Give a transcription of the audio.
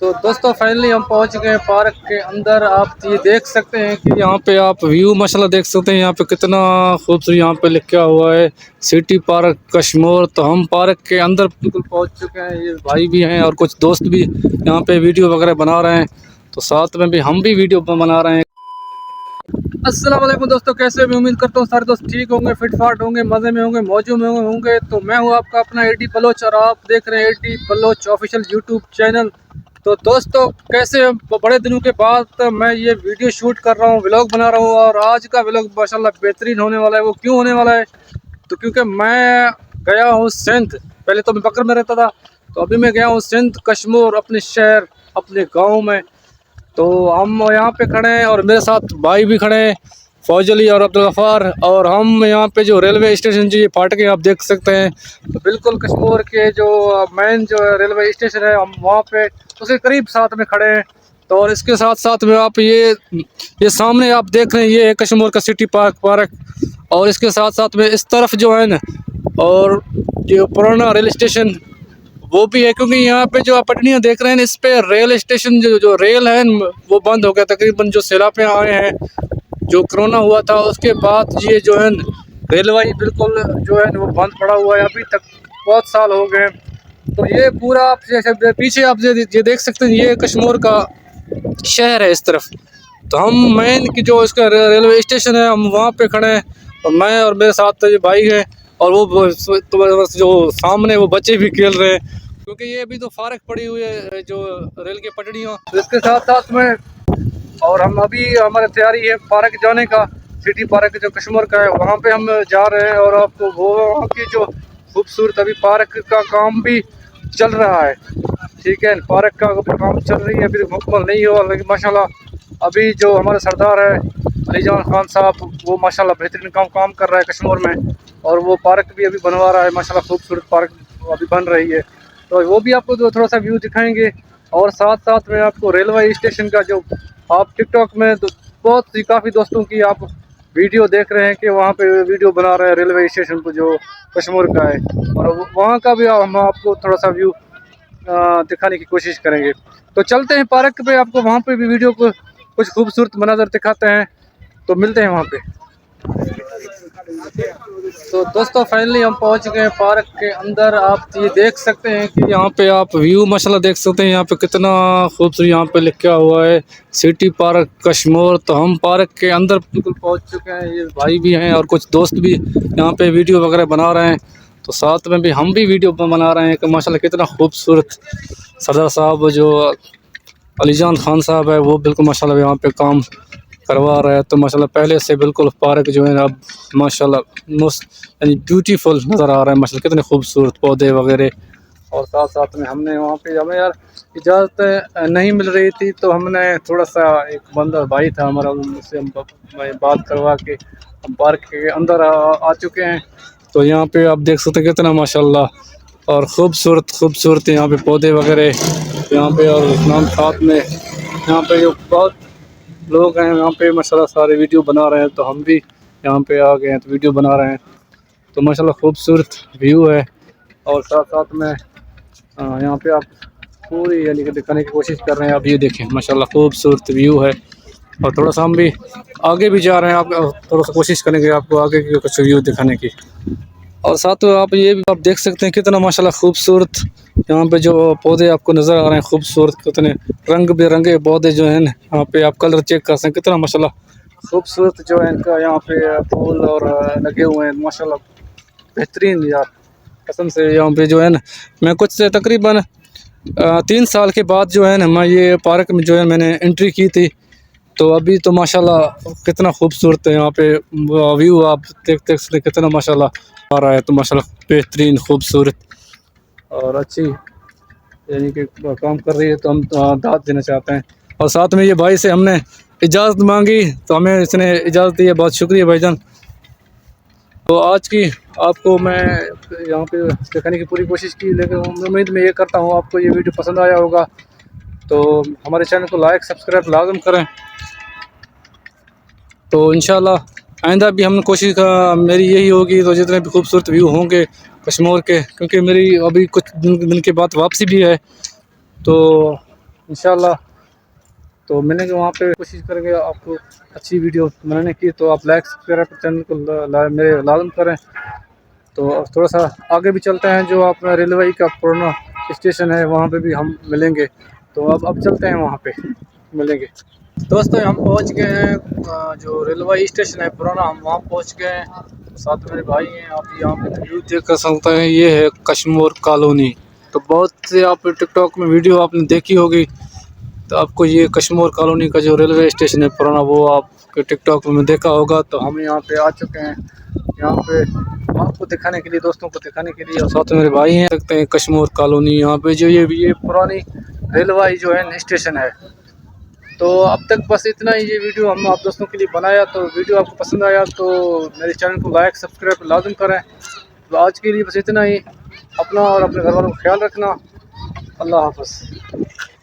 तो दोस्तों फाइनली हम पहुंच गए पार्क के अंदर। आप ये देख सकते हैं कि यहाँ पे आप व्यू माशाल्लाह देख सकते हैं। यहाँ पे कितना खूबसूरत यहाँ पे लिखा हुआ है सिटी पार्क कश्मीर। तो हम पार्क के अंदर बिल्कुल पहुंच चुके हैं। ये भाई भी हैं और कुछ दोस्त भी यहाँ पे वीडियो वगैरह बना रहे हैं। तो साथ में भी हम भी वीडियो बना रहे हैं। अस्सलाम वालेकुम दोस्तों, कैसे मैं उम्मीद करता हूँ सारे दोस्त ठीक होंगे, फिटफाट होंगे, मज़े में होंगे, मौजू में होंगे। तो मैं हूँ आपका अपना एडी बलोच और आप देख रहे हैं AD Baloch official YouTube channel. तो दोस्तों कैसे बड़े दिनों के बाद मैं ये वीडियो शूट कर रहा हूँ, व्लॉग बना रहा हूँ। और आज का व्लॉग माशाल्लाह बेहतरीन होने वाला है। वो क्यों होने वाला है? तो क्योंकि मैं गया हूँ सिंध। पहले तो मैं बकर में रहता था, तो अभी मैं गया हूँ सिंध कश्मीर, अपने शहर अपने गाँव में। तो हम यहाँ पे खड़े हैं और मेरे साथ भाई भी खड़े हैं, फौज अली और अब्दुल गफ़ार। और हम यहाँ पे जो रेलवे स्टेशन जी फाटक आप देख सकते हैं, तो बिल्कुल कश्मीर के जो मेन जो रेलवे स्टेशन है हम वहाँ पे उसके करीब साथ में खड़े हैं। तो और इसके साथ साथ में आप ये सामने आप देख रहे हैं, ये है कश्मीर का सिटी पार्क। और इसके साथ साथ में इस तरफ जो है ना, और जो पुराना रेल स्टेशन वो भी है। क्योंकि यहाँ पे जो आप पटरियाँ देख रहे हैं इस पे रेल स्टेशन जो रेल है वो बंद हो गया तकरीबन। जो सैलाब आए हैं, जो कोरोना हुआ था उसके बाद ये जो है रेलवे बिल्कुल जो है वो बंद पड़ा हुआ है अभी तक, बहुत साल हो गए। तो ये पूरा आप जैसे पीछे आप ये देख सकते हैं, ये कश्मीर का शहर है इस तरफ। तो हम मेन की जो इसका रेलवे स्टेशन है हम वहाँ पे खड़े हैं। और मैं और मेरे साथ ये भाई हैं, और वो तो जो सामने वो बच्चे भी खेल रहे हैं। क्योंकि ये अभी तो फारक पड़ी हुई है जो रेल की पटड़ियों। तो इसके साथ साथ में और हम अभी हमारी तैयारी है पार्क जाने का, सिटी पार्क जो कश्मीर का है वहाँ पे हम जा रहे हैं। और आपको वो वहाँ की जो खूबसूरत अभी पार्क का काम भी चल रहा है, ठीक है। पार्क का काम चल रही है, अभी मुकम्मल नहीं हुआ, लेकिन माशाल्लाह अभी जो हमारे सरदार है अलीजान खान साहब वो माशाल्लाह बेहतरीन काम कर रहा है कश्मीर में। और वो पार्क भी अभी बनवा रहा है माशाल्लाह, खूबसूरत पार्क अभी बन रही है। तो वो भी आपको थोड़ा सा व्यू दिखाएंगे। और साथ साथ में आपको रेलवे स्टेशन का जो आप टिकटॉक में बहुत सी काफ़ी दोस्तों की आप वीडियो देख रहे हैं कि वहाँ पे वीडियो बना रहे हैं रेलवे स्टेशन को जो कश्मीर का है, और वहाँ का भी हम आपको थोड़ा सा व्यू दिखाने की कोशिश करेंगे। तो चलते हैं पार्क पे, आपको वहाँ पे भी वीडियो को कुछ खूबसूरत मनाजर दिखाते हैं। तो मिलते हैं वहाँ पे। तो दोस्तों फाइनली हम पहुँच गए पार्क के अंदर। आप ये देख सकते हैं कि यहाँ पे आप व्यू माशाल्लाह देख सकते हैं। यहाँ पे कितना खूबसूरत यहाँ पे लिखा हुआ है सिटी पार्क कश्मीर। तो हम पार्क के अंदर बिल्कुल पहुँच चुके हैं। ये भाई भी हैं और कुछ दोस्त भी यहाँ पे वीडियो वगैरह बना रहे हैं। तो साथ में भी हम भी वीडियो बना रहे हैं कि माशाल्लाह कितना खूबसूरत सरदार साहब जो अलीजान खान साहब है वो बिल्कुल माशाल्लाह यहाँ पे काम करवा रहा है। तो माशाल्लाह पहले से बिल्कुल पार्क जो है अब माशाल्लाह मोस्ट यानी ब्यूटीफुल नज़र आ रहा है माशाल्लाह, कितने खूबसूरत पौधे वगैरह। और साथ साथ में हमने वहाँ पे हमें यार इजाज़त नहीं मिल रही थी, तो हमने थोड़ा सा एक बंदा भाई था हमारा, उससे हम बात करवा के हम पार्क के अंदर आ चुके हैं। तो यहाँ पे आप देख सकते हैं कितना माशाल्लाह और खूबसूरत यहाँ पे पौधे वगैरह यहाँ पे। और नाम साथ में यहाँ पे जो बहुत लोग हैं यहाँ पे माशाल्लाह सारे वीडियो बना रहे हैं। तो हम भी यहाँ पे आ गए हैं तो वीडियो बना रहे हैं। तो माशाल्लाह खूबसूरत व्यू है। और साथ साथ में यहाँ पे आप पूरी यानी कि दिखाने की कोशिश कर रहे हैं। आप ये देखें माशाल्लाह खूबसूरत व्यू है। और थोड़ा सा हम भी आगे भी जा रहे हैं, आप थोड़ा सा कोशिश करेंगे आपको आगे की कुछ व्यू दिखाने की। और साथ में आप ये भी आप देख सकते हैं कितना माशाल्लाह खूबसूरत यहाँ पे जो पौधे आपको नज़र आ रहे हैं, खूबसूरत कितने रंग बिरंगे पौधे जो हैं यहाँ पे आप कलर चेक कर सकते हैं। कितना माशाल्लाह खूबसूरत जो है इनका यहाँ पे फूल और लगे हुए हैं माशाल्लाह बेहतरीन यार कसम से। यहाँ पे जो है ना मैं कुछ से तकरीबन 3 साल के बाद जो है ना मैं ये पार्क में जो है मैंने एंट्री की थी। तो अभी तो माशाल्लाह कितना खूबसूरत है यहाँ पे व्यू आप देख सकते कितना माशाल्लाह आ रहा है। तो माशाल्लाह बेहतरीन खूबसूरत और अच्छी यानी कि काम कर रही है। तो हम दाद देना चाहते हैं। और साथ में ये भाई से हमने इजाज़त मांगी तो हमें इसने इजाज़त दी है, बहुत शुक्रिया भाईजान। तो आज की आपको मैं यहाँ पे दिखाने की पूरी कोशिश की, लेकिन उम्मीद में ये करता हूँ आपको ये वीडियो पसंद आया होगा। तो हमारे चैनल को लाइक सब्सक्राइब लाजम करें। तो इंशाल्लाह आइंदा भी हम कोशिश मेरी यही होगी तो जितने भी खूबसूरत व्यू होंगे कश्मीर के, क्योंकि मेरी अभी कुछ दिन के बाद वापसी भी है। तो इंशाल्लाह। तो मिलेंगे वहाँ पे, कोशिश करेंगे आपको अच्छी वीडियो बनाने की। तो आप लाइक सब्सक्राइब चैनल को मेरे लाजम करें। तो अब थोड़ा सा आगे भी चलते हैं, जो अपना रेलवे का पुराना स्टेशन है वहाँ पे भी हम मिलेंगे। तो अब चलते हैं वहाँ पे मिलेंगे। दोस्तों हम पहुँच गए हैं जो रेलवे स्टेशन है पुराना, हम वहाँ पहुँच गए हैं। साथ में मेरे भाई हैं, आप यहाँ पे व्यू देख कर सकते हैं। ये है कश्मीर कॉलोनी। तो बहुत से आप टिकटॉक में वीडियो आपने देखी होगी, तो आपको ये कश्मीर कॉलोनी का जो रेलवे स्टेशन है पुराना, वो आपके टिकटॉक में देखा होगा। तो हम यहाँ पे आ चुके हैं, यहाँ पे आपको दिखाने के लिए, दोस्तों को दिखाने के लिए। और साथ में मेरे भाई हैं, देखते हैं कश्मीर कॉलोनी। यहाँ पे जो ये पुरानी रेलवे जो है स्टेशन है। तो अब तक बस इतना ही ये वीडियो हम आप दोस्तों के लिए बनाया। तो वीडियो आपको पसंद आया तो मेरे चैनल को लाइक सब्सक्राइब लाजम करें। तो आज के लिए बस इतना ही। अपना और अपने घर वालों का ख्याल रखना। अल्लाह हाफ़िज़।